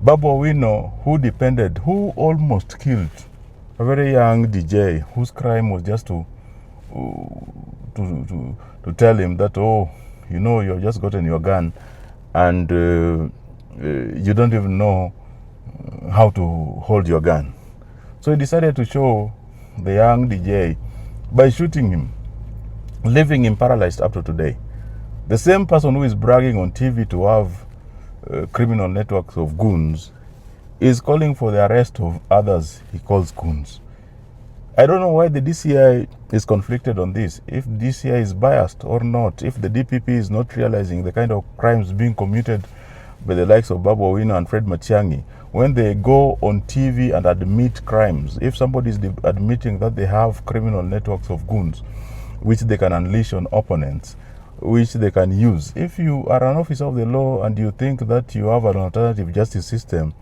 Babu Owino, who almost killed a very young DJ whose crime was just to tell him that, oh, you've just gotten your gun and you don't even know how to hold your gun. So he decided to show the young DJ by shooting him, leaving him paralyzed up to today. The same person who is bragging on TV to have criminal networks of goons is calling for the arrest of others he calls goons. I don't know why the DCI is conflicted on this, if DCI is biased or not, if the DPP is not realizing the kind of crimes being committed by the likes of Babu Owino and Fred Matiang'I. When they go on TV and admit crimes, if somebody is admitting that they have criminal networks of goons, which they can unleash on opponents, which they can use. If you are an officer of the law and you think that you have an alternative justice system,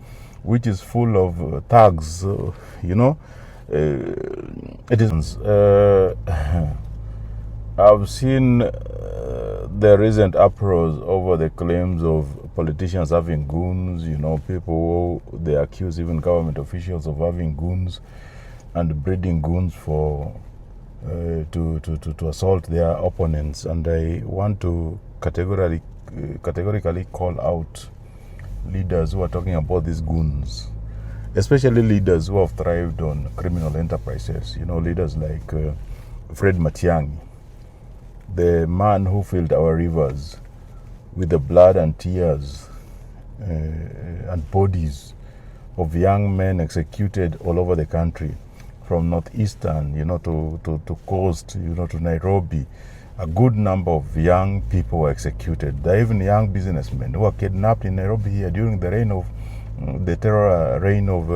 which is full of thugs, it is. I've seen the recent uproars over the claims of politicians having goons. People, they accuse even government officials of having goons and breeding goons for to assault their opponents. And I want to categorically call out leaders who are talking about these goons, especially leaders who have thrived on criminal enterprises. Leaders like Fred Matiang'I, the man who filled our rivers with the blood and tears and bodies of young men executed all over the country, from northeastern, to coast, to Nairobi. A good number of young people were executed. There are even young businessmen who were kidnapped in Nairobi here during the reign of the terror reign of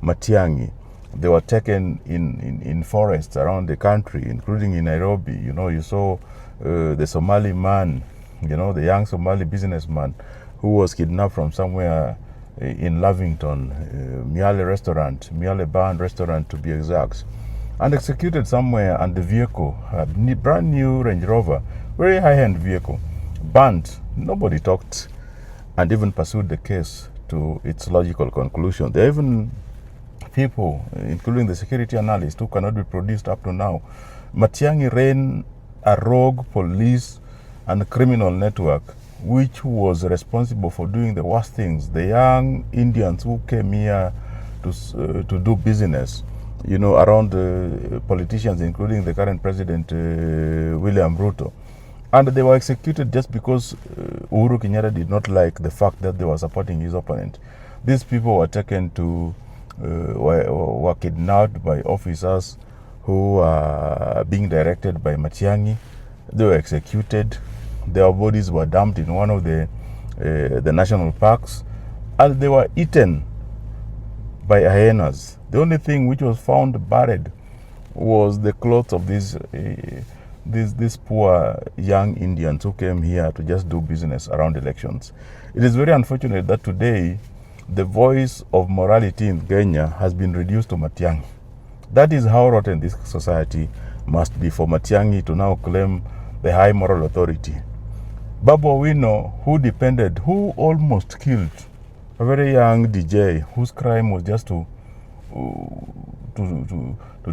Matiang'I. They were taken in forests around the country, including in Nairobi. You saw the Somali man, the young Somali businessman who was kidnapped from somewhere in Lavington, Miale Bar and Restaurant to be exact, and executed somewhere, and the vehicle, a brand new Range Rover, very high-end vehicle, burnt. Nobody talked and even pursued the case to its logical conclusion. There are even people, including the security analyst, who cannot be produced up to now. Matiang'I ran a rogue police and criminal network which was responsible for doing the worst things. The young Indians who came here to do business, around politicians, including the current president, William Ruto. And they were executed just because Uhuru Kenyatta did not like the fact that they were supporting his opponent. These people were taken to, were kidnapped by officers who were being directed by Matiang'I. They were executed. Their bodies were dumped in one of the national parks, and they were eaten by hyenas. The only thing which was found buried was the clothes of these poor young Indians who came here to just do business around elections. It is very unfortunate that today the voice of morality in Kenya has been reduced to Matiang'I. That is how rotten this society must be, for Matiang'I to now claim the high moral authority. Babu Owino, who almost killed a very young DJ whose crime was just to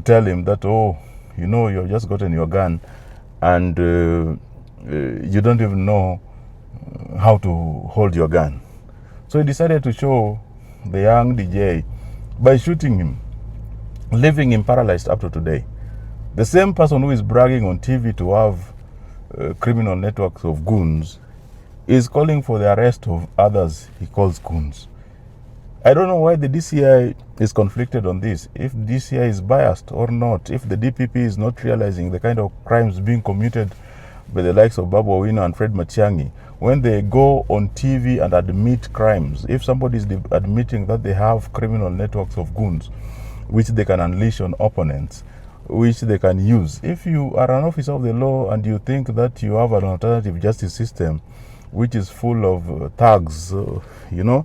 tell him that, oh, you've just gotten your gun and you don't even know how to hold your gun. So he decided to show the young DJ by shooting him, leaving him paralyzed up to today. The same person who is bragging on TV to have criminal networks of goons is calling for the arrest of others he calls goons. I don't know why the DCI is conflicted on this, if DCI is biased or not, if the DPP is not realizing the kind of crimes being committed by the likes of Babu Owino and Fred Matiang'I. When they go on TV and admit crimes, if somebody is admitting that they have criminal networks of goons, which they can unleash on opponents, which they can use. If you are an officer of the law and you think that you have an alternative justice system, which is full of thugs, it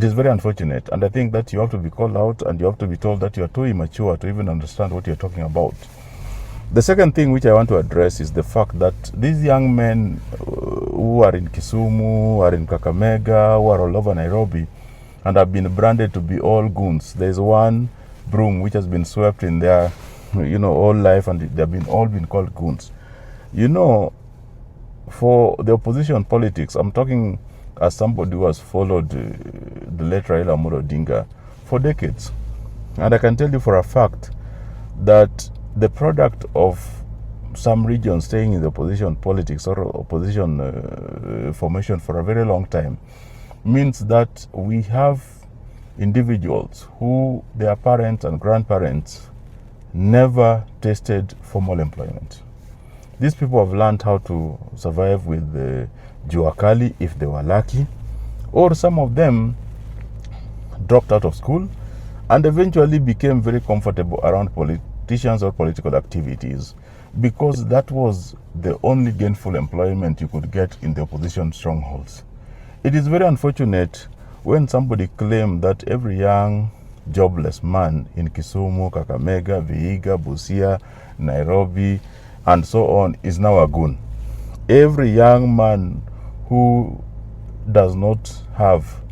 is very unfortunate. And I think that you have to be called out and you have to be told that you are too immature to even understand what you're talking about. The second thing which I want to address is the fact that these young men who are in Kisumu, who are in Kakamega, who are all over Nairobi, and have been branded to be all goons. There's one broom which has been swept in their, all life, and they've all been called goons. For the opposition politics, I'm talking as somebody who has followed the late Raila Amolo Odinga for decades. And I can tell you for a fact that the product of some regions staying in the opposition politics or opposition formation for a very long time means that we have individuals who their parents and grandparents never tasted formal employment. These people have learned how to survive with the jua kali if they were lucky, or some of them dropped out of school and eventually became very comfortable around politicians or political activities because that was the only gainful employment you could get in the opposition strongholds. It is very unfortunate when somebody claims that every young jobless man in Kisumu, Kakamega, Vihiga, Busia, Nairobi, and so on is now a goon. Every young man who does not have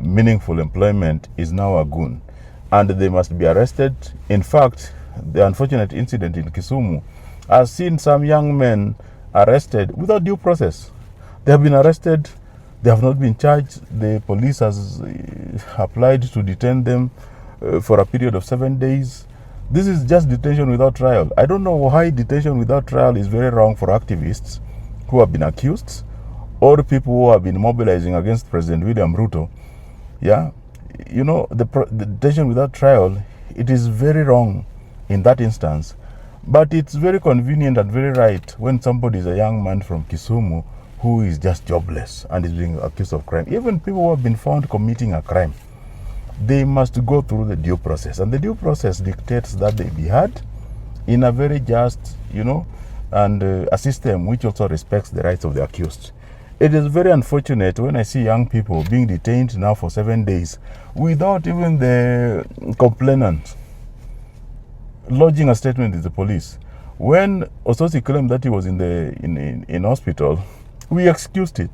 meaningful employment is now a goon, and they must be arrested. In fact, the unfortunate incident in Kisumu has seen some young men arrested without due process. They have been arrested, they have not been charged. The police has applied to detain them for a period of 7 days. This is just detention without trial. I don't know why detention without trial is very wrong for activists who have been accused or people who have been mobilizing against President William Ruto. Yeah, the detention without trial, it is very wrong in that instance, but it's very convenient and very right when somebody is a young man from Kisumu who is just jobless and is being accused of crime. Even people who have been found committing a crime, they must go through the due process, and the due process dictates that they be heard in a very just, and a system which also respects the rights of the accused. It is very unfortunate when I see young people being detained now for 7 days without even the complainant lodging a statement with the police. When Ososi claimed that he was in hospital, we excused it.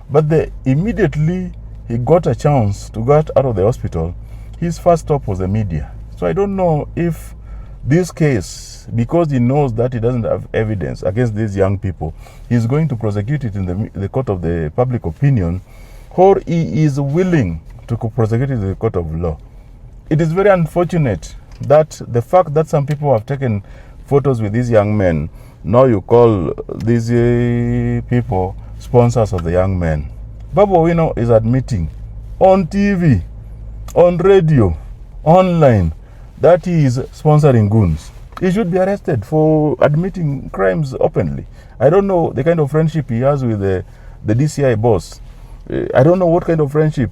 But immediately he got a chance to get out of the hospital, his first stop was the media. So I don't know if this case, because he knows that he doesn't have evidence against these young people, he's going to prosecute it in the court of the public opinion, or he is willing to prosecute it in the court of law. It is very unfortunate that the fact that some people have taken photos with these young men, now you call these people sponsors of the young men. Babu Owino is admitting on TV, on radio, online, that he is sponsoring goons. He should be arrested for admitting crimes openly. I don't know the kind of friendship he has with the DCI boss. I don't know what kind of friendship